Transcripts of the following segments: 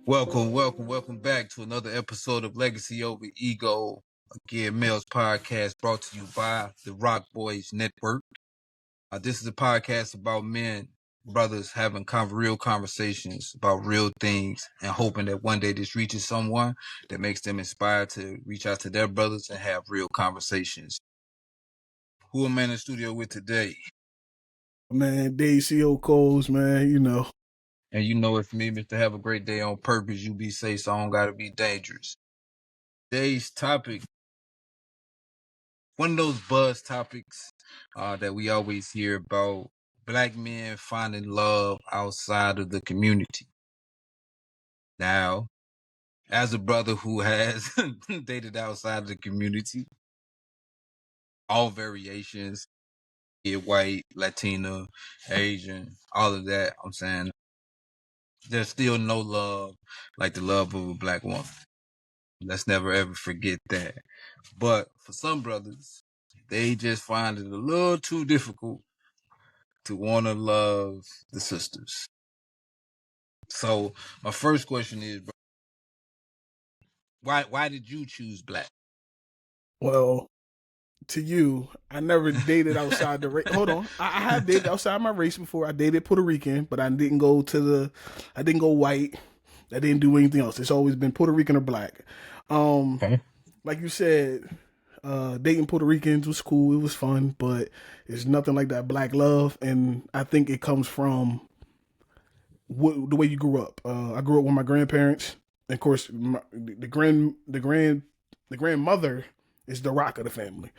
Welcome back to another episode of Legacy Over Ego, Again Males podcast brought to you by the Rock Boys Network. This is a podcast about men, brothers having real conversations about real things and hoping that one day this reaches someone that makes them inspired to reach out to their brothers and have real conversations. Who am I in the studio with today? Man, DCO Coles, man, you know. And you know it's me, Mr. Have a Great Day on Purpose. You be safe, so I don't gotta be dangerous. Today's topic, one of those buzz topics that we always hear about, Black men finding love outside of the community. Now, as a brother who has dated outside of the community, all variations, be it white, Latino, Asian, all of that, I'm saying there's still no love like the love of a Black woman. Let's never ever forget that. But for some brothers, they just find it a little too difficult to want to love the sisters. So my first question is, why did you choose Black? Well, to you, I never dated outside the race. Hold on. I have dated outside my race before. I dated Puerto Rican, but I didn't go white. I didn't do anything else. It's always been Puerto Rican or Black. Okay. Like you said, dating Puerto Ricans was cool. It was fun, but it's nothing like that Black love. And I think it comes from the way you grew up. I grew up with my grandparents. And of course, the grandmother is the rock of the family.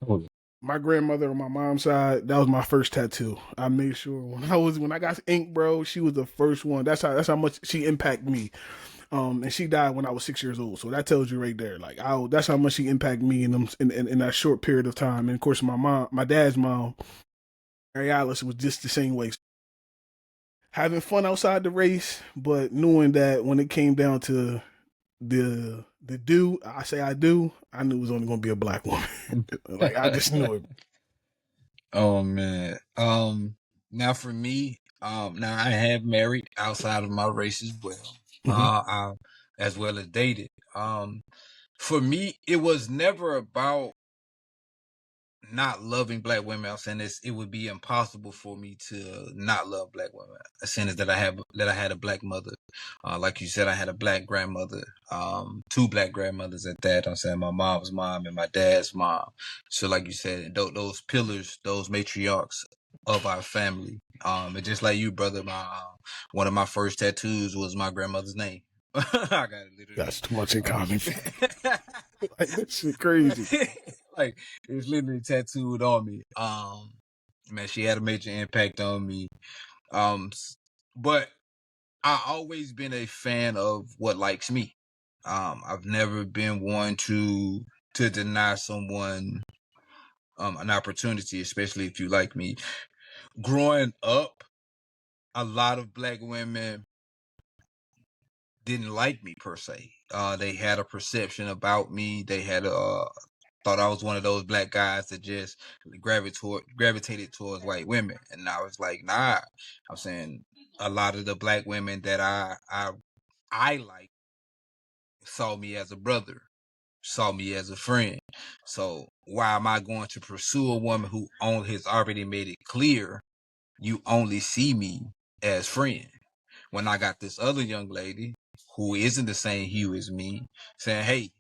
Oh. My grandmother on my mom's side, that was my first tattoo. I made sure when I got ink, bro, she was the first one. That's how much she impacted me. And she died when I was 6 years old. So that tells you right there. Like that's how much she impacted me in that short period of time. And of course, my dad's mom, Mary Alice, was just the same way. Having fun outside the race, but knowing that when it came down to the I knew it was only going to be a Black woman. Like I just knew it. Oh man. Now for me, now I have married outside of my race as well. Mm-hmm. As well as dated. For me, it was never about not loving Black women. I'm saying it would be impossible for me to not love Black women. As soon as that I had a Black mother. Like you said, I had a Black grandmother, two Black grandmothers at that. I'm saying my mom's mom and my dad's mom. So like you said, those pillars, those matriarchs of our family. And just like you, brother, one of my first tattoos was my grandmother's name. I got it literally. That's too much in common. Like this shit crazy. Like it's literally tattooed on me. Man, she had a major impact on me. But I always been a fan of what likes me. I've never been one to deny someone an opportunity, especially if you like me. Growing up, a lot of Black women didn't like me per se. They had a perception about me. They had thought I was one of those Black guys that just gravitated towards white women. And I was like, nah. I'm saying a lot of the Black women that I like saw me as a brother, saw me as a friend. So why am I going to pursue a woman who has already made it clear you only see me as friend? When I got this other young lady who isn't the same hue as me saying, hey,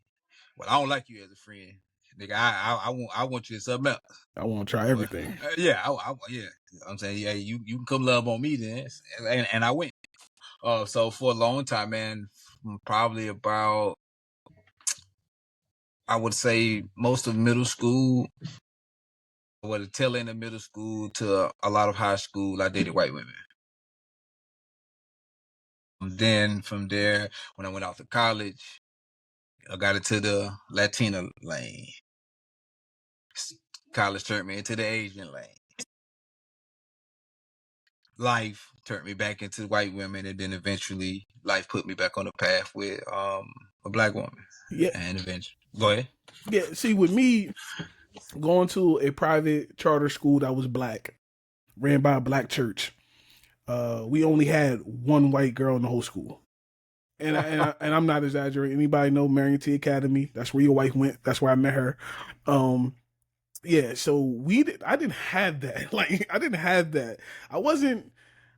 well, I don't like you as a friend. Nigga, I want you to something else. I want to try everything. Yeah. I'm saying, yeah, you can come love on me then. And I went. So for a long time, man, probably about, I would say most of middle school, or the tail end of middle school to a lot of high school, I dated white women. Then from there, when I went off to college, I got into the Latina lane. College turned me into the Asian lane. Life turned me back into white women, and then eventually life put me back on the path with a Black woman. Yeah. And eventually, go ahead. Yeah, see, with me going to a private charter school that was Black, ran by a Black church, we only had one white girl in the whole school. and I'm not exaggerating. Anybody know Marion T Academy? That's where your wife went. That's where I met her. Um, yeah. So I didn't have that. Like I didn't have that. I wasn't.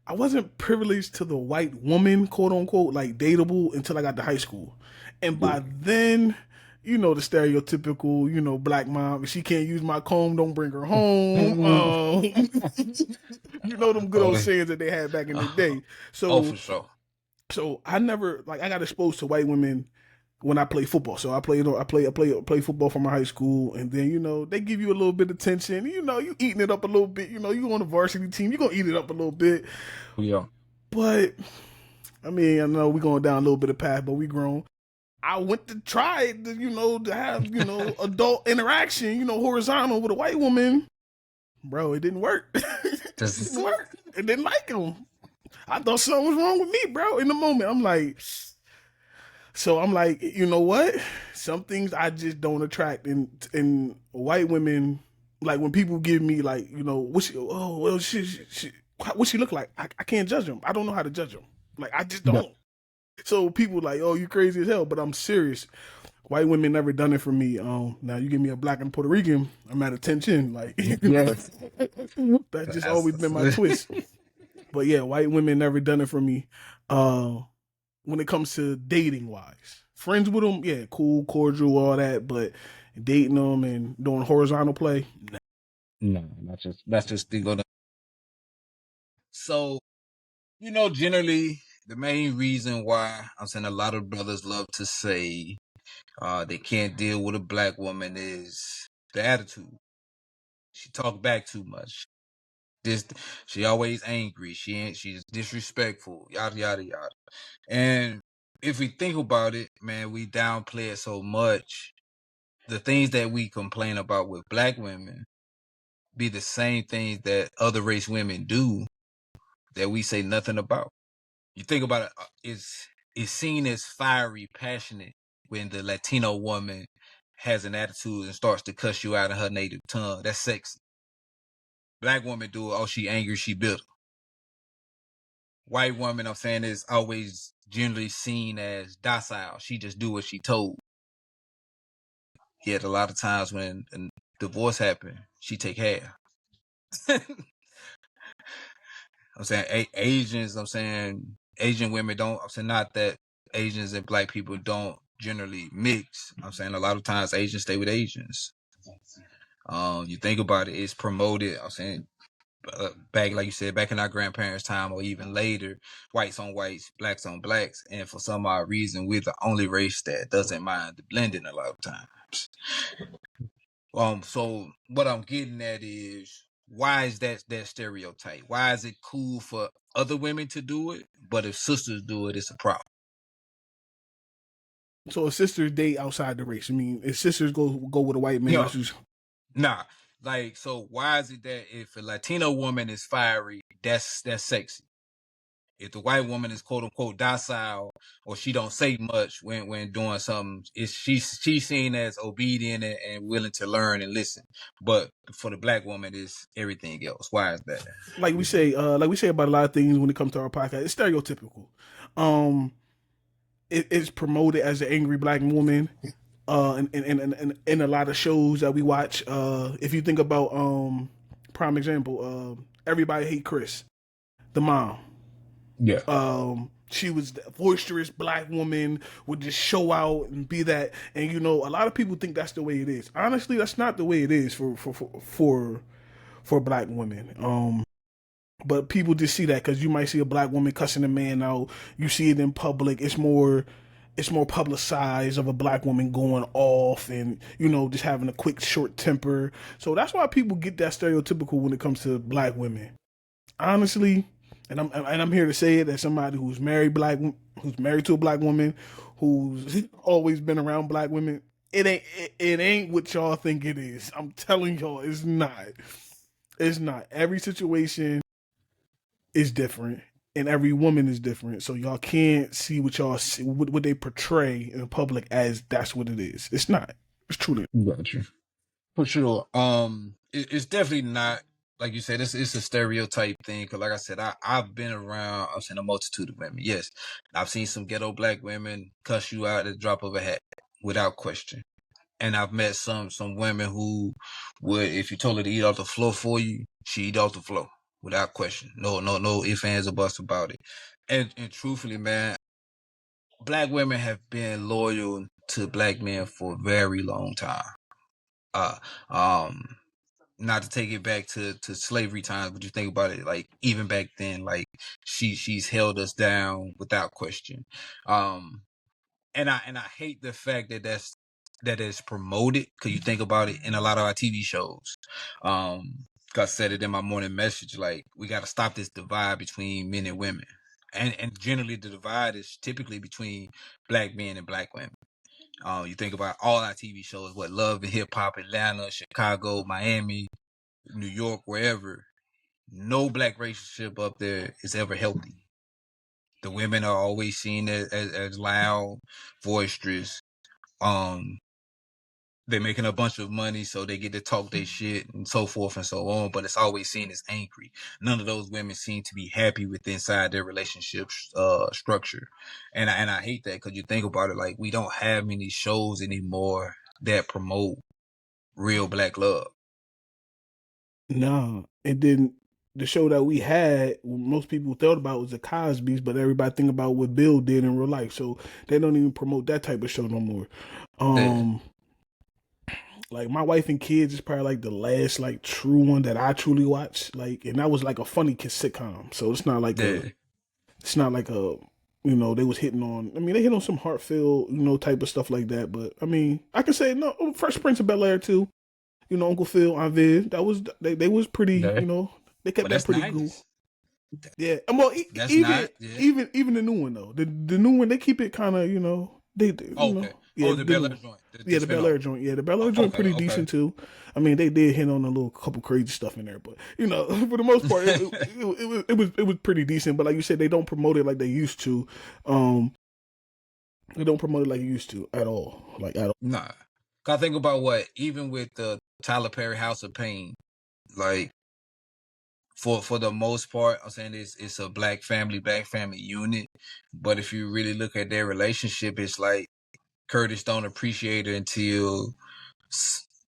I wasn't privileged to the white woman, quote unquote, like dateable until I got to high school. And Yeah. by then, you know, the stereotypical, you know, black mom, if she can't use my comb, don't bring her home. You know, them good Oh, old sayings that they had back in the day. oh, for So, sure. so I never, like, I got exposed to white women when I played football. So I play football for my high school, and then you know they give you a little bit of attention. You know, you eating it up a little bit. You know, you on the varsity team, you gonna eat it up a little bit. Yeah. But I mean, I know we going down a little bit of path, but we grown. I went to try it, you know, to have, you know, adult interaction, you know, horizontal with a white woman. Bro, it didn't work. It Just didn't work. It didn't like him. I thought something was wrong with me, bro. In the moment, I'm like, you know what? Some things I just don't attract in white women. Like when people give me like, you know, what she look like? I can't judge them. I don't know how to judge them. Like I just yeah. don't. So people like, oh, you crazy as hell, but I'm serious. White women never done it for me. Now you give me a black and Puerto Rican, I'm at attention. Like Yes. that's just always been my twist. But yeah, white women never done it for me. When it comes to dating wise, friends with them, yeah, cool, cordial, all that. But dating them and doing horizontal play, nah. No, that's just the go. So generally the main reason why I'm saying a lot of brothers love to say they can't deal with a black woman is the attitude. She talk back too much. This she always angry. She's disrespectful. Yada yada yada. And if we think about it, man, we downplay it so much. The things that we complain about with black women be the same things that other race women do that we say nothing about. You think about it, it's seen as fiery, passionate when the Latino woman has an attitude and starts to cuss you out in her native tongue. That's sexy. Black woman do it. Oh, she angry, she bitter. White woman, I'm saying, is always generally seen as docile. She just do what she told. Yet a lot of times when a divorce happen, she take half. I'm saying Asians. I'm saying Asian women don't. I'm saying not that Asians and black people don't generally mix. I'm saying a lot of times Asians stay with Asians. You think about it, it's promoted. I'm saying back, like you said, back in our grandparents' time or even later, whites on whites, blacks on blacks, and for some odd reason, we're the only race that doesn't mind the blending a lot of times. So what I'm getting at is why is that stereotype? Why is it cool for other women to do it, but if sisters do it, it's a problem? So if sisters date outside the race, I mean, if sisters go with a white man, Yeah, that's just nah. Like, so why is it that if a Latino woman is fiery, that's sexy? If the white woman is quote unquote docile or she don't say much when doing something, she's seen as obedient and willing to learn and listen. But for the black woman, it's everything else. Why is that? like we say about a lot of things when it comes to our podcast. It's stereotypical. Um, it's promoted as an angry black woman. In a lot of shows that we watch. If you think about prime example, Everybody Hate Chris, the mom. Yeah. She was the boisterous black woman, would just show out and be that. And you know, a lot of people think that's the way it is. Honestly, that's not the way it is for black women. But people just see that because you might see a black woman cussing a man out. You see it in public. It's more publicized of a black woman going off and you know just having a quick short temper. So that's why people get that stereotypical when it comes to black women. Honestly, and I'm here to say it as somebody who's married to a black woman, who's always been around black women. It ain't what y'all think it is. I'm telling y'all, it's not. It's not. Every situation is different, and every woman is different. So y'all can't see what y'all see, what they portray in public as that's what it is. It's not. It's truly. Got you. For sure. It's definitely not like you said, it's a stereotype thing. Cause like I said, I've been around. I've seen a multitude of women. Yes, I've seen some ghetto black women cuss you out at the drop of a hat without question. And I've met some women who would, if you told her to eat off the floor for you, she eat off the floor without question. No ifs, ands, or buts about it. And truthfully, man, black women have been loyal to black men for a very long time. Uh, um, Not to take it back to slavery times, but you think about it, like even back then, like she's held us down without question. Um, and I hate the fact that is promoted, because you think about it in a lot of our TV shows. I said it in my morning message, like we got to stop this divide between men and women, and generally the divide is typically between black men and black women. You think about all our TV shows, what Love and Hip Hop, Atlanta, Chicago, Miami, New York, wherever. No black relationship up there is ever healthy. The women are always seen as loud, boisterous. Um, they're making a bunch of money, so they get to talk their shit and so forth and so on. But it's always seen as angry. None of those women seem to be happy with inside their relationship structure, and I hate that, because you think about it, like we don't have many shows anymore that promote real black love. No, it didn't. The show that we had, most people thought about was the Cosby's, but everybody think about what Bill did in real life. So they don't even promote that type of show no more. Yeah, Um, like My Wife and Kids is probably like the last like true one that I truly watched. Like, and that was like a funny kid sitcom. So yeah, it's not like a, you know, they was hitting on. I mean, they hit on some heartfelt, you know, type of stuff like that. But I mean, I can say no. Fresh Prince of Bel Air too. You know, Uncle Phil, Aunt Viv. That was they was pretty. yeah. You know, they kept But that that's pretty cool. 90s. Yeah, well, That's not, yeah. even the new one though. The new one they keep it kind of, you know, they Oh, you know, okay. yeah, Oh, the the Bel new Air one. joint, the Yeah, the Bel spinoff. Air joint. Yeah, the Bel Air Oh, joint okay, pretty okay. decent too. I mean, they did hit on a little couple crazy stuff in there, but you know, for the most part, it was pretty decent. But like you said, they don't promote it like they used to. Um, they don't promote it like they used to at all, like at all. Nah. 'Cause I think about what, even with the Tyler Perry House of Pain, like for the most part, I'm saying it's a black family unit. But if you really look at their relationship, it's like Curtis don't appreciate her until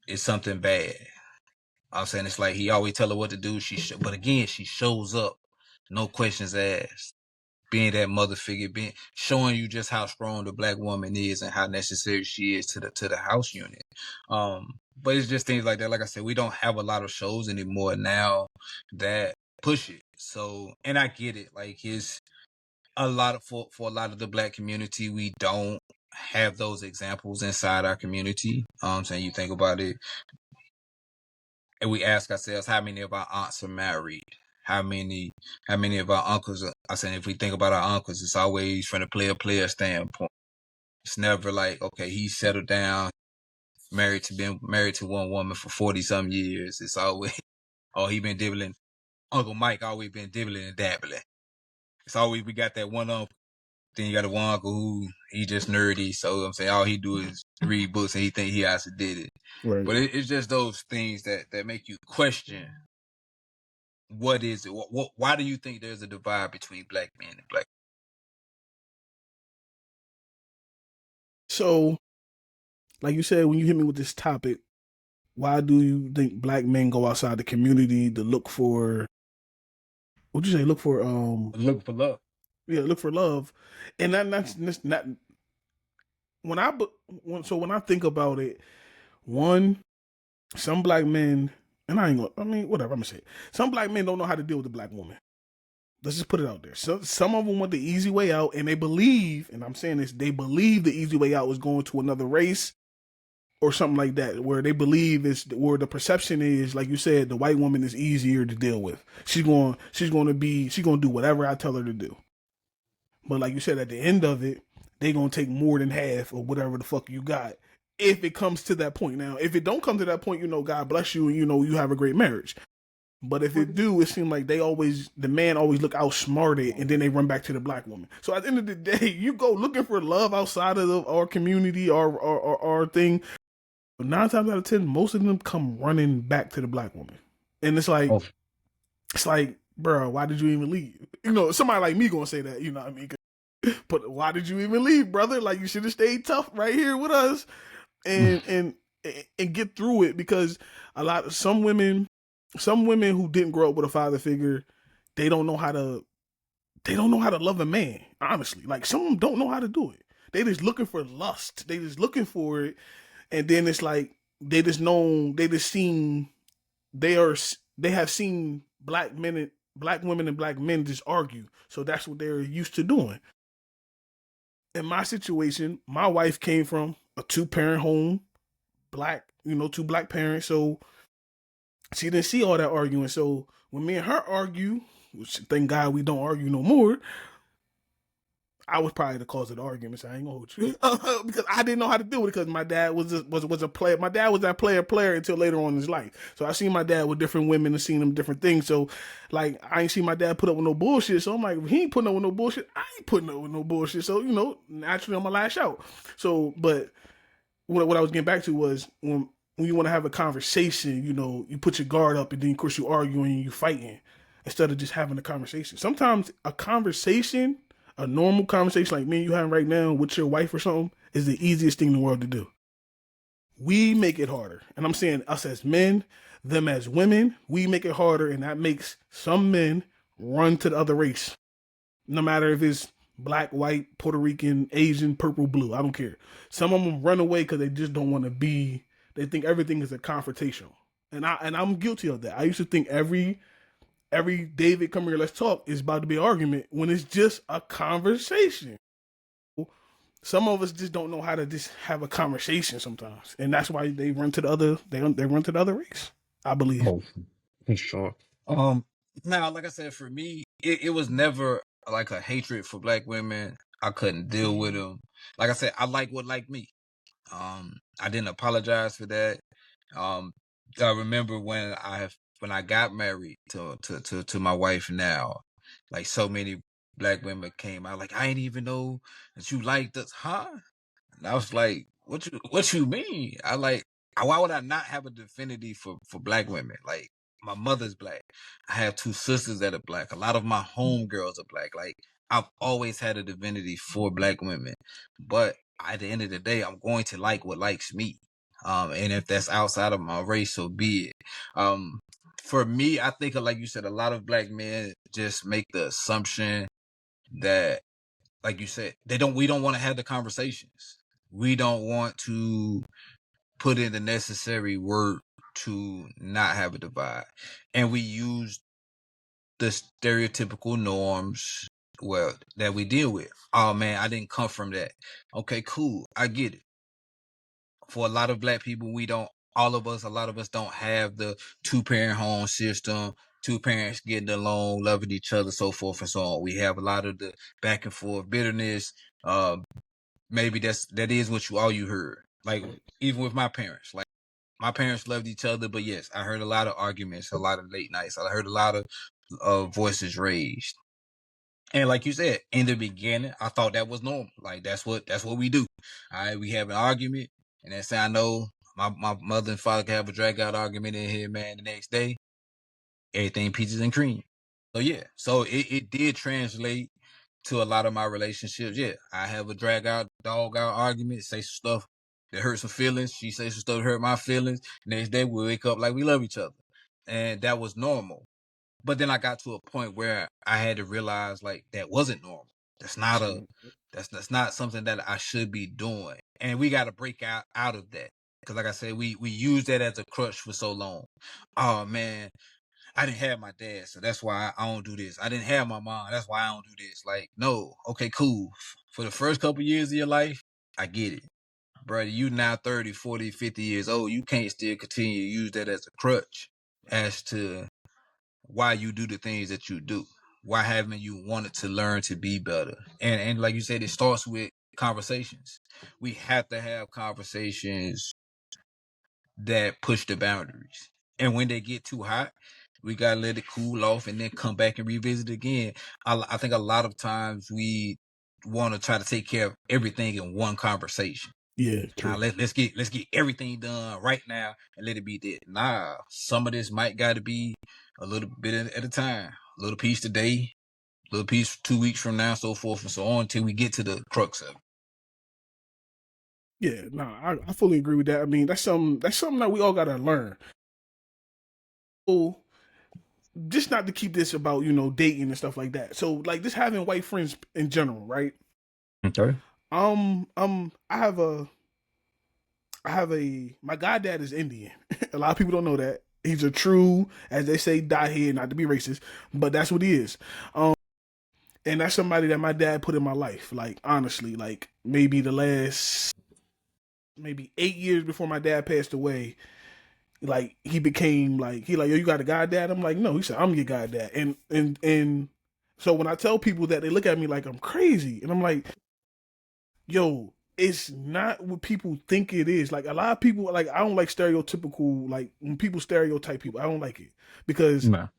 it's something bad. I'm saying it's like he always tell her what to do. But again, she shows up, no questions asked, being that mother figure, being showing you just how strong the black woman is and how necessary she is to the house unit. But it's just things like that. Like I said, we don't have a lot of shows anymore now that push it. So, and I get it. Like it's a lot of for a lot of the black community, we don't have those examples inside our community. Saying you think about it, and we ask ourselves, how many of our aunts are married? How many of our uncles are, I said, if we think about our uncles, it's always from the player standpoint. It's never like, okay, he settled down, been married to one woman for 40 some years. It's always, oh, he been dibbling. Uncle Mike always been dibbling and dabbling. It's always, we got that one uncle. Then you got a one uncle who he just nerdy. So I'm saying all he do is read books and he think he also did it. Right. But it's just those things that make you question, what is it? Why do you think there's a divide between black men and black? So, like you said, when you hit me with this topic, why do you think black men go outside the community to look for? What'd you say? Look for Look for love. yeah, look for love, and that's not when I so when I think about it, one, some black men, and I ain't gonna, I mean, whatever, I'm gonna say it. Some black men don't know how to deal with a black woman. Let's just put it out there. So some of them want the easy way out, and they believe, and I'm saying this, they believe the easy way out is going to another race or something like that, where they believe is where the perception is, like you said, the white woman is easier to deal with. She's going to do whatever I tell her to do. But like you said, at the end of it, they gonna take more than half of whatever the fuck you got. If it comes to that point. Now, if it don't come to that point, you know, God bless you and you know you have a great marriage. But if it do, it seems like the man always look outsmarted and then they run back to the black woman. So at the end of the day, you go looking for love outside of our community, our thing. But 9 times out of 10, most of them come running back to the black woman. And it's like, Oh. It's like, bro, why did you even leave? Somebody like me gonna say that. You know what I mean? But why did you even leave, brother? Like, you should have stayed tough right here with us and get through it, because some women who didn't grow up with a father figure, they don't know how to love a man, honestly. Like, some of them don't know how to do it. They just looking for lust. They just looking for it, and then it's like they have seen black women and black men just argue. So that's what they're used to doing. In my situation, my wife came from a two-parent home, two black parents, so she didn't see all that arguing. So when me and her argue, which thank God we don't argue no more, I was probably the cause of the arguments. I ain't gonna hold you because I didn't know how to do it, because my dad was a player. My dad was that player until later on in his life. So I seen my dad with different women and seen him different things. So like, I ain't seen my dad put up with no bullshit. So I'm like, if he ain't putting up with no bullshit, I ain't putting up with no bullshit. So naturally I'm gonna lash out. So, but what I was getting back to was, when you want to have a conversation, you put your guard up, and then of course you arguing and you fighting instead of just having a conversation. Sometimes a normal conversation like me and you having right now with your wife or something, is the easiest thing in the world to do. We make it harder. And I'm saying us as men, them as women, we make it harder, and that makes some men run to the other race. No matter if it's black, white, Puerto Rican, Asian, purple, blue, I don't care. Some of them run away because they just don't want to they think everything is a confrontational. And I'm guilty of that. I used to think every David, come here, let's talk, is about to be an argument, when it's just a conversation. Some of us just don't know how to just have a conversation sometimes, and that's why they run to the other. They run to the other race, I believe. Oh, for sure. Now, like I said, for me, it was never like a hatred for black women. I couldn't deal with them. Like I said, I like what like me. I didn't apologize for that. Um, I remember when I got married to my wife now, like, so many black women came out like, I ain't even know that you liked us, huh? And I was like, what you mean? Why would I not have a affinity for black women? Like, my mother's black. I have two sisters that are black. A lot of my homegirls are black. Like, I've always had a divinity for black women. But at the end of the day, I'm going to like what likes me. And if that's outside of my race, so be it. For me, I think, like you said, a lot of black men just make the assumption that, like you said, we don't want to have the conversations. We don't want to put in the necessary work to not have a divide. And we use the stereotypical norms, well, that we deal with. Oh man, I didn't come from that. Okay, cool. I get it. For a lot of black people, a lot of us don't have the two-parent home system, two parents getting along, loving each other, so forth and so on. We have a lot of the back and forth bitterness. Maybe that is all you heard. Like, even with my parents, like, my parents loved each other, but yes, I heard a lot of arguments, a lot of late nights. I heard a lot of voices raised. And like you said, in the beginning, I thought that was normal. Like, that's what we do. All right, we have an argument, and that's how I know my mother and father can have a drag out argument in here, man. The next day, everything peaches and cream. So yeah, it did translate to a lot of my relationships. Yeah, I have a drag out, dog out argument, say some stuff that hurt some feelings. She says some stuff that hurt my feelings. Next day we wake up like we love each other. And that was normal. But then I got to a point where I had to realize, like, that wasn't normal. That's not that's not something that I should be doing. And we got to break out of that. Because like I said, we used that as a crutch for so long. Oh man, I didn't have my dad, so that's why I don't do this. I didn't have my mom, that's why I don't do this. Like, no, okay, cool. For the first couple years of your life, I get it. Brother, you now 30, 40, 50 years old. You can't still continue to use that as a crutch as to why you do the things that you do. Why haven't you wanted to learn to be better? And like you said, it starts with conversations. We have to have conversations that push the boundaries. And when they get too hot, we gotta let it cool off and then come back and revisit again. I think a lot of times we want to try to take care of everything in one conversation. Yeah, Now true. let's get everything done right now and let it be that. Nah, some of this might gotta be a little bit at a time, a little piece today, a little piece 2 weeks from now, so forth and so on, until we get to the crux of it. Yeah, no, I fully agree with that. I mean, that's something that we all gotta learn. So just not to keep this about, dating and stuff like that. So like just having white friends in general, right? Okay. I have a my goddad is Indian. A lot of people don't know that. He's a true, as they say, die here, not to be racist, but that's what he is. And that's somebody that my dad put in my life. Like honestly, like maybe the last maybe 8 years before my dad passed away, like he became like he like, yo, you got a goddad? I'm like, no. He said, I'm your goddad. And so when I tell people that, they look at me like I'm crazy, and I'm like, yo, it's not what people think it is. Like a lot of people, like I don't like stereotypical, like when people stereotype people, I don't like it because No.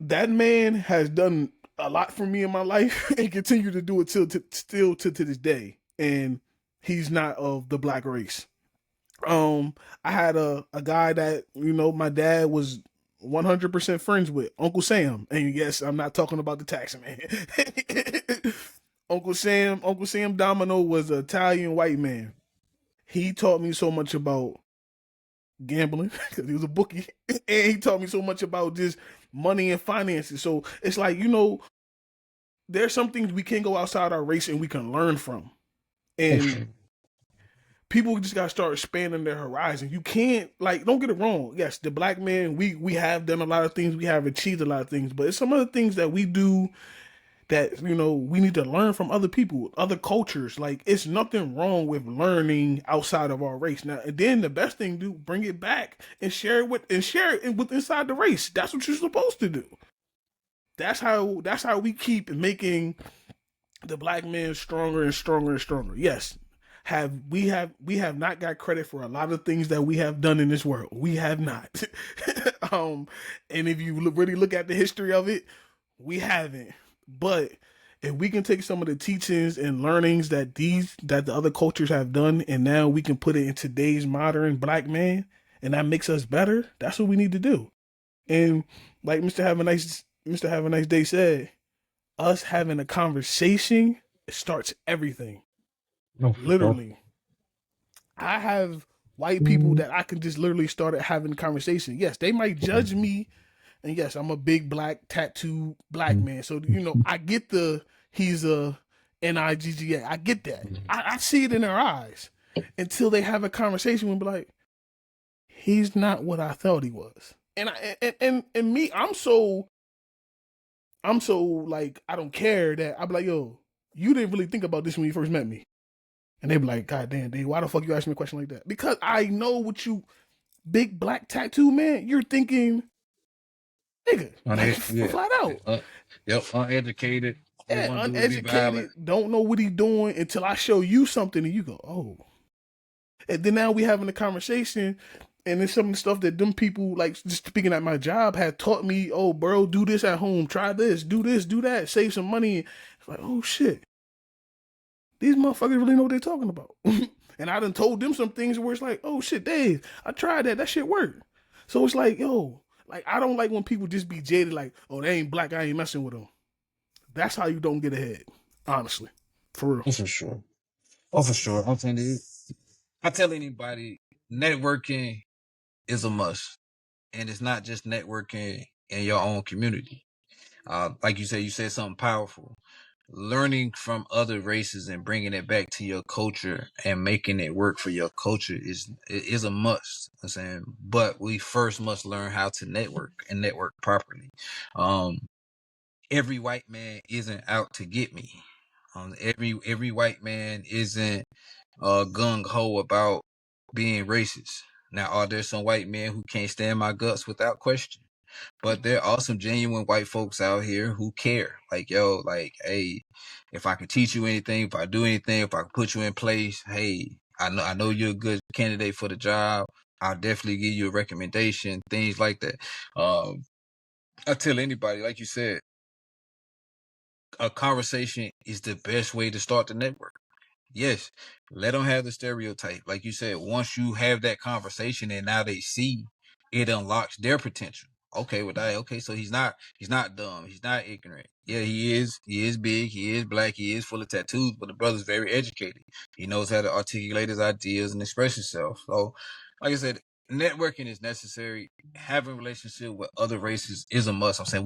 that man has done a lot for me in my life and continue to do it still to this day. And he's not of the black race. I had a guy that, my dad was 100% friends with, Uncle Sam. And yes, I'm not talking about the taxi man. Uncle Sam Domino was an Italian white man. He taught me so much about gambling because he was a bookie, and he taught me so much about just money and finances. So it's like, there's some things we can't go outside our race and we can learn from. And people just gotta start expanding their horizon. You can't, like, don't get it wrong. Yes, the black man, we have done a lot of things, we have achieved a lot of things, but it's some other things that we do that we need to learn from other people, other cultures. Like it's nothing wrong with learning outside of our race. Now, and then the best thing to do, bring it back and share it with inside the race. That's what you're supposed to do. That's how we keep making the black man stronger and stronger and stronger. Yes, we have not got credit for a lot of things that we have done in this world. We have not. And if you really look at the history of it, we haven't. But if we can take some of the teachings and learnings that the other cultures have done, and now we can put it in today's modern black man, and that makes us better, that's what we need to do. And like Mr. Have a Nice Day said, us having a conversation starts everything. No, for sure. Literally. I have white people that I can just literally start having a conversation. Yes, they might judge me. And yes, I'm a big black tattoo black man. So, I get he's a NIGGA. I get that. I see it in their eyes until they have a conversation and be like, he's not what I thought he was. And me, I'm so like, I don't care that I be like, yo, you didn't really think about this when you first met me. And they be like, God damn, Dave, why the fuck you asking me a question like that? Because I know what you, big black tattoo man, you're thinking, nigga, like, Yeah. flat out. Yep, uneducated. Yeah, uneducated, don't know what he's doing until I show you something and you go, oh. And then now we having a conversation, and then some of the stuff that them people, like just speaking at my job, had taught me, oh, bro, do this at home, try this, do that, save some money. It's like, oh shit. These motherfuckers really know what they're talking about. And I done told them some things where it's like, oh shit, Dave, I tried that shit worked. So it's like, yo, like I don't like when people just be jaded, like, oh, they ain't black, I ain't messing with them. That's how you don't get ahead, honestly, for real. Oh, for sure. Oh, for sure. I'm telling you, I tell anybody, networking is a must, and it's not just networking in your own community. Like you said something powerful. Learning from other races and bringing it back to your culture and making it work for your culture is a must. I'm saying, but we first must learn how to network and network properly. Every white man isn't out to get me. Every white man isn't gung ho about being racist. Now, are there some white men who can't stand my guts without question? But there are some genuine white folks out here who care. Like, yo, like, hey, if I can teach you anything, if I do anything, if I can put you in place, hey, I know you're a good candidate for the job. I'll definitely give you a recommendation, things like that. I tell anybody, like you said, a conversation is the best way to start the network. Yes, let them have the stereotype. Like you said, once you have that conversation and now they see, it unlocks their potential. okay with that. Okay, so he's not dumb. He's not ignorant. Yeah, he is. He is big. He is black. He is full of tattoos. But the brother's very educated. He knows how to articulate his ideas and express himself. So, like I said, networking is necessary. Having a relationship with other races is a must. I'm saying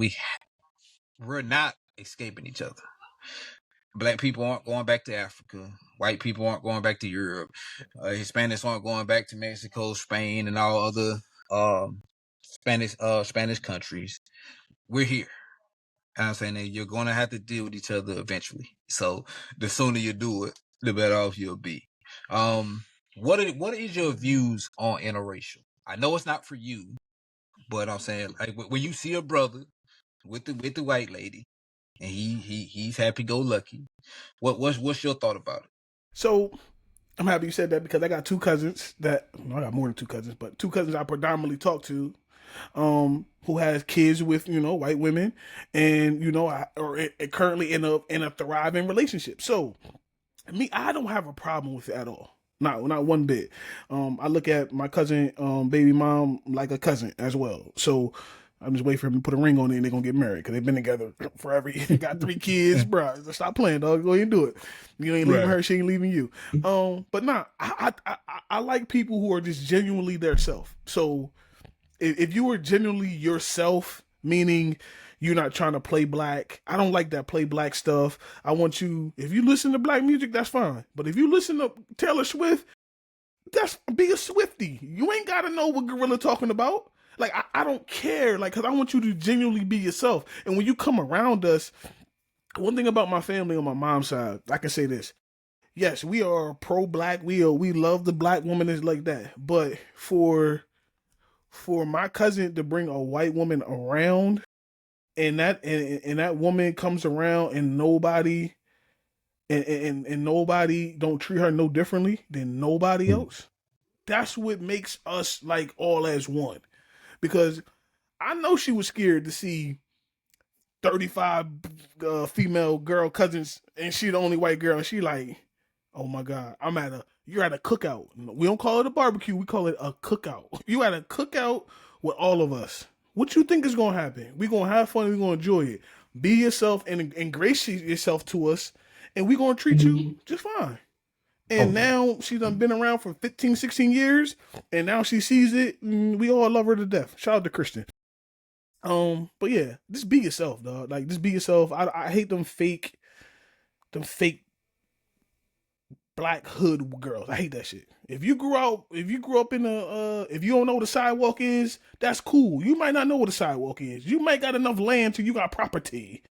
we're not escaping each other. Black people aren't going back to Africa. White people aren't going back to Europe. Hispanics aren't going back to Mexico, Spain, and all other um, Spanish countries. We're here. I'm saying that you're going to have to deal with each other eventually. So the sooner you do it, the better off you'll be. What is your views on interracial? I know it's not for you, but I'm saying like when you see a brother with the white lady and he's happy go lucky, what's your thought about it? So I'm happy you said that because I got two cousins that I got more than two cousins, but two cousins I predominantly talk to, who has kids with white women, and currently in a thriving relationship. So me, I don't have a problem with it at all. Not one bit. I look at my cousin, baby mom, like a cousin as well. So I'm just waiting for him to put a ring on it and they're gonna get married because they've been together forever. Got three kids, bro. Stop playing, dog. Go ahead and do it. You ain't leaving Right. her, she ain't leaving you. But nah, I like people who are just genuinely their self. So if you were genuinely yourself, meaning you're not trying to play black. I don't like that play black stuff. I want you, if you listen to black music, that's fine. But if you listen to Taylor Swift, that's be a Swiftie. You ain't got to know what Gorilla talking about. Like, I don't care. Like, because I want you to genuinely be yourself. And when you come around us, one thing about my family on my mom's side, I can say this. Yes, we are pro-black. We love the black woman is like that. But for my cousin to bring a white woman around, and that woman comes around and nobody and nobody don't treat her no differently than nobody else. That's what makes us like all as one. Because I know she was scared to see 35 female girl cousins and she the only white girl and she like, oh my god, you're at a cookout. We don't call it a barbecue, we call it a cookout. You at a cookout with all of us. What you think is gonna happen? We gonna have fun, we gonna enjoy it. Be yourself and ingratiate yourself to us, and we gonna treat you just fine. And now she done been around for 15, 16 years, and now she sees it. We all love her to death. Shout out to Kristen. But yeah, just be yourself, dog. Like, just be yourself. I hate them fake black hood girls. I hate that shit. If you grew up in if you don't know what a sidewalk is, that's cool. You might not know what a sidewalk is. You might got enough land till you got property.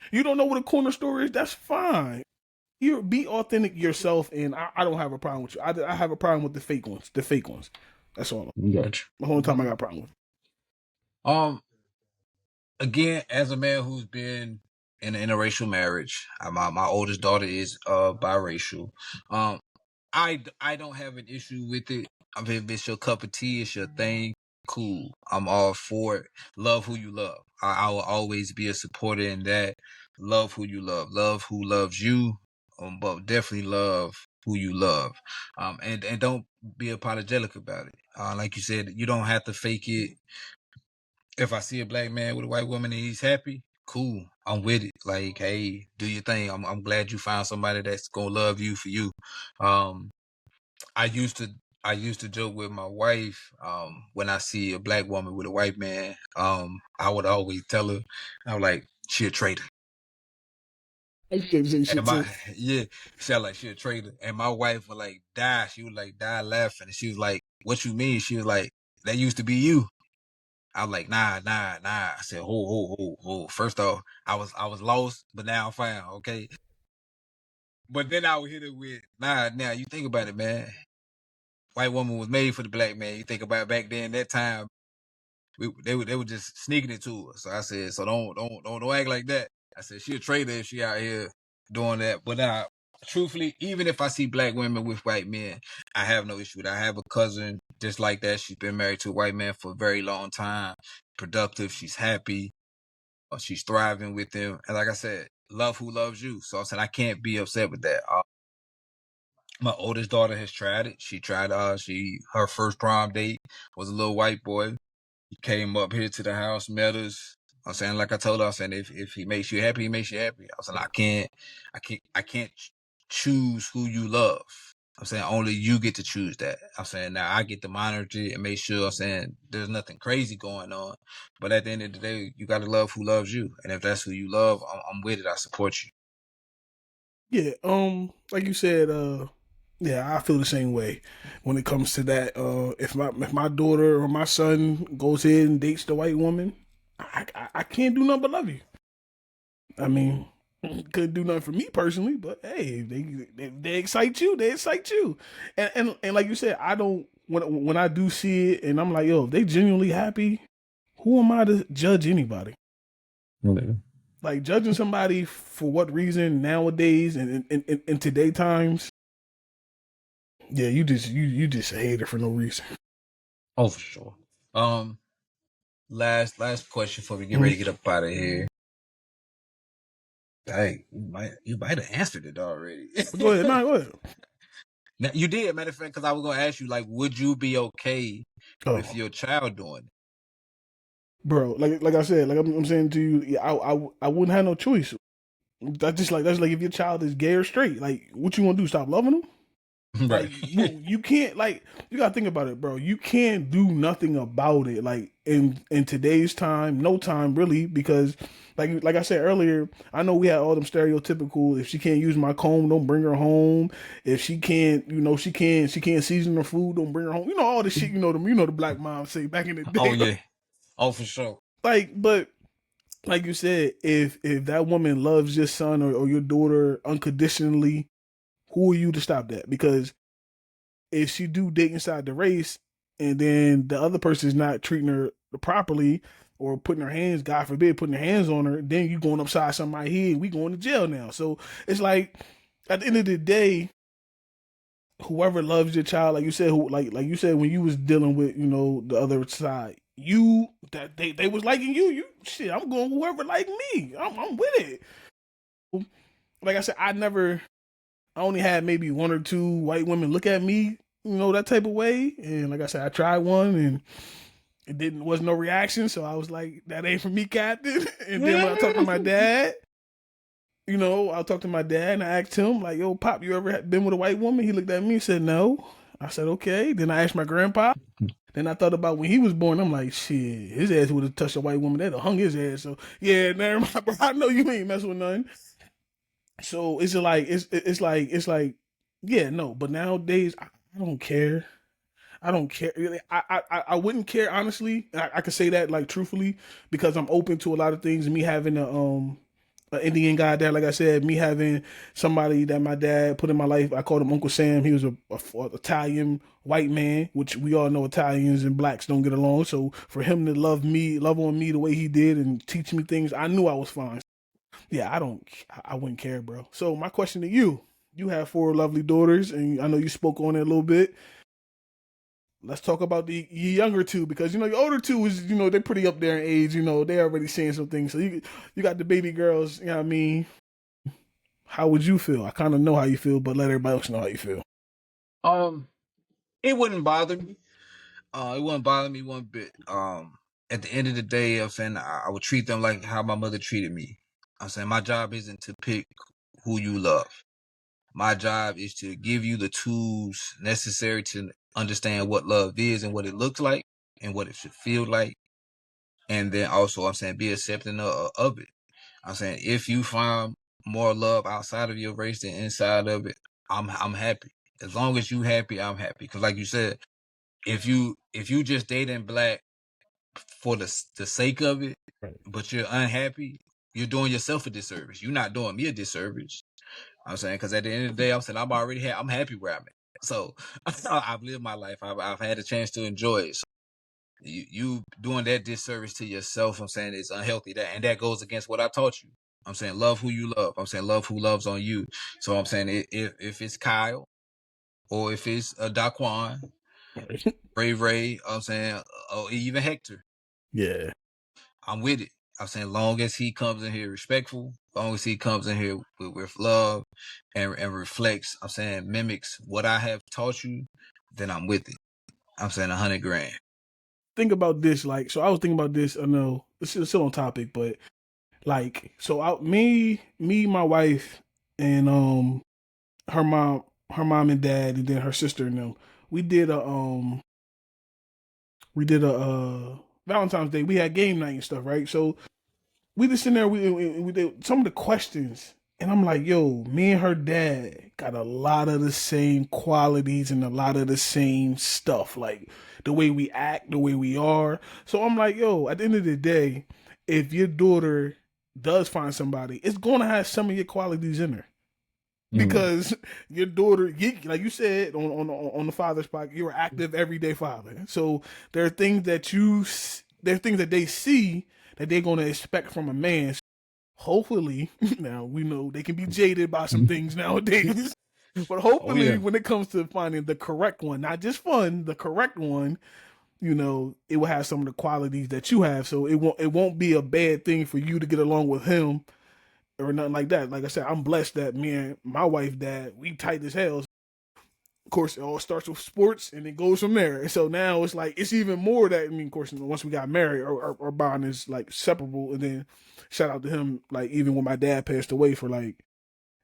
You don't know what a corner store is, that's fine. You be authentic yourself, and I don't have a problem with you. I have a problem with the fake ones. The fake ones. That's all. Gotcha. The whole time I got a problem with. Um, Again, as a man who's been in an interracial marriage, my oldest daughter is biracial. Um, I don't have an issue with it. I mean, if it's your cup of tea, it's your thing. Cool, I'm all for it. Love who you love. I will always be a supporter in that. Love who you love. Love who loves you. But definitely love who you love. And don't be apologetic about it. Like you said, you don't have to fake it. If I see a black man with a white woman and he's happy, cool. I'm with it. Like, hey, do your thing. I'm glad you found somebody that's gonna love you for you. Um, I used to joke with my wife, when I see a black woman with a white man, I would always tell her, I was like, she a traitor. I can't say shit And my too. yeah, she was like, she a traitor. And my wife would like die. She would like die laughing. And she was like, what you mean? She was like, that used to be you. I was like, nah. I said, ho. First off, I was lost, but now I'm found, okay? But then I would hit it with, nah, now you think about it, man. White woman was made for the black man. You think about it, back then, that time, they were just sneaking it to us. So I said, so don't act like that. I said, she a traitor if she out here doing that. But truthfully, even if I see black women with white men, I have no issue with it. I have a cousin just like that. She's been married to a white man for a very long time. Productive. She's happy. She's thriving with him. And like I said, love who loves you. So I said, I can't be upset with that. My oldest daughter has tried it. She tried her first prom date was a little white boy. He came up here to the house, met us. I'm saying, like I told her, I'm saying if he makes you happy, he makes you happy. I'm saying I can't choose who you love. I'm saying only you get to choose that. I'm saying now I get to monitor it and make sure I'm saying there's nothing crazy going on. But at the end of the day, you gotta love who loves you. And if that's who you love, I'm with it. I support you. Yeah, like you said, yeah, I feel the same way when it comes to that. If my daughter or my son goes ahead and dates the white woman, I can't do nothing but love you. I mean, couldn't do nothing for me personally, but hey, they excite you, they excite you, and like you said, I don't when I do see it, and I'm like, yo, if they genuinely happy, who am I to judge anybody? Mm-hmm. Like judging somebody for what reason nowadays and in today times, yeah, you just a hater for no reason. Oh, for sure. Um, last question before we get Mhm. ready to get up out of here. Hey, you might have answered it already. But go ahead, nah, go ahead. Now, you did, matter of fact, because I was gonna ask you, like, would you be okay with Oh, your child doing it? bro, like I said, like I'm saying to you, yeah, I wouldn't have no choice. That's like if your child is gay or straight, like what you want to do? Stop loving them? Right. Like you can't, like you gotta think about it, bro. You can't do nothing about it. Like in today's time, no time really, because like I said earlier, I know we had all them stereotypical. If she can't use my comb, don't bring her home. If she can't, she can't season her food, don't bring her home. You know all the shit. The black mom say back in the Oh day. yeah. Oh, for sure. But like you said, if that woman loves your son or your daughter unconditionally, who are you to stop that? Because if she do date inside the race and then the other person is not treating her properly or putting her hands, God forbid, putting their hands on her, then you going upside somebody's head. We going to jail now. So it's like at the end of the day, whoever loves your child, like you said, like you said when you was dealing with the other side, you that they was liking you. Shit, I'm going whoever like me. I'm with it. Like I said, I only had maybe one or two white women look at me, that type of way. And like I said, I tried one and it didn't was no reaction. So I was like, that ain't for me, Captain. And then when I talked to my dad, I talked to my dad and I asked him, like, yo, Pop, you ever been with a white woman? He looked at me and said, no. I said, okay. Then I asked my grandpa. Then I thought about when he was born. I'm like, shit, his ass would have touched a white woman. They'd have hung his ass. So yeah, never mind, bro. I know you ain't messing with nothing. So it's like yeah, no, but nowadays I don't care. I don't care. Really, I wouldn't care honestly. I could say that like truthfully because I'm open to a lot of things. Me having a Indian guy there, like I said, me having somebody that my dad put in my life. I called him Uncle Sam. He was a Italian white man, which we all know Italians and blacks don't get along. So for him to love on me the way he did, and teach me things, I knew I was fine. Yeah, I wouldn't care, bro. So my question to you: you have four lovely daughters, and I know you spoke on it a little bit. Let's talk about the younger two because your older two is they're pretty up there in age. They're already seeing some things. So you got the baby girls. You know what I mean? How would you feel? I kind of know how you feel, but let everybody else know how you feel. Um, it wouldn't bother me. It wouldn't bother me one bit. At the end of the day, I'm saying I would treat them like how my mother treated me. I'm saying my job isn't to pick who you love. My job is to give you the tools necessary to understand what love is and what it looks like and what it should feel like. And then also, I'm saying be accepting of it. I'm saying if you find more love outside of your race than inside of it, I'm happy. As long as you happy, I'm happy. Because like you said, if you just dating black for the sake of it, Right. but you're unhappy, you're doing yourself a disservice. You're not doing me a disservice. I'm saying because at the end of the day, I'm saying I'm happy where I'm at. So I've lived my life. I've had a chance to enjoy it. So you doing that disservice to yourself, I'm saying it's unhealthy. That goes against what I taught you. I'm saying love who you love. I'm saying love who loves on you. So I'm saying if it's Kyle or if it's Daquan, Right. Ray, I'm saying, or even Hector, Yeah. I'm with it. I'm saying long as he comes in here respectful, long as he comes in here with love and reflects, I'm saying mimics what I have taught you, then I'm with it. I'm saying 100 grand. Think about this, like, so I was thinking about this. I know this is still on topic, but like, so my wife, and her mom and dad, and then her sister and them. We did a Valentine's Day. We had game night and stuff, right? So we just in there. We did some of the questions, and I'm like, yo, me and her dad got a lot of the same qualities and a lot of the same stuff, like the way we act, the way we are. So I'm like, yo, at the end of the day, if your daughter does find somebody, it's going to have some of your qualities in her. Because your daughter, like you said on the father's podcast, you're an active everyday father. So there are things that they see that they're going to expect from a man. Hopefully, now we know they can be jaded by some things nowadays, but hopefully, when it comes to finding the correct one, not just fun, the correct one, it will have some of the qualities that you have. So it won't be a bad thing for you to get along with him or nothing like that. Like I said, I'm blessed that me and my wife, dad, we tight as hell. Of course, it all starts with sports and it goes from there. And so now it's like, it's even more that, of course, once we got married, our bond is like separable. And then shout out to him, like, even when my dad passed away, for like,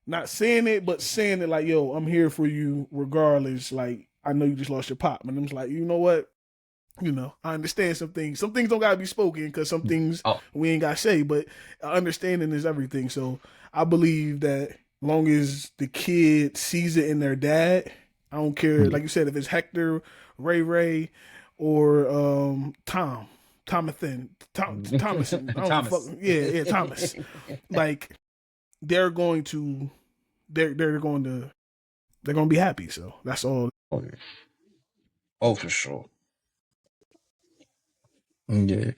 not saying it, but saying it like, yo, I'm here for you regardless. Like, I know you just lost your pop. And I'm just like, you know what? I understand some things. Some things don't gotta be spoken because some things we ain't gotta say, but understanding is everything. So I believe that long as the kid sees it in their dad, I don't care. Like you said, if it's Hector, Ray, or Thomason. Thomas. Yeah, Thomas. Like they're going to be happy. So that's all. Oh, yeah. Oh, for sure. Yeah.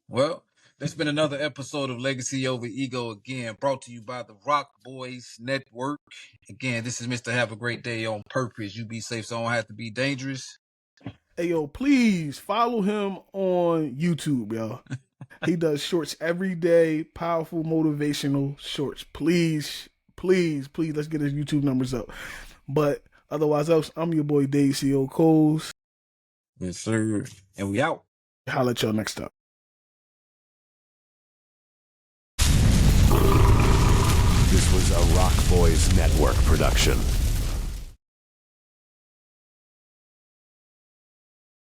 Well, that's been another episode of Legacy Over Ego, again, brought to you by the Rock Boys Network. Again, this is Mr. Have a Great Day on Purpose. You be safe, so I don't have to be dangerous. Hey, yo, please follow him on YouTube, yo. He does shorts every day, powerful, motivational shorts. Please, let's get his YouTube numbers up. But otherwise else, I'm your boy Dave C.O. Coles. Yes, sir. And we out. Holla at y'all next time. This was a Rock Boys Network production.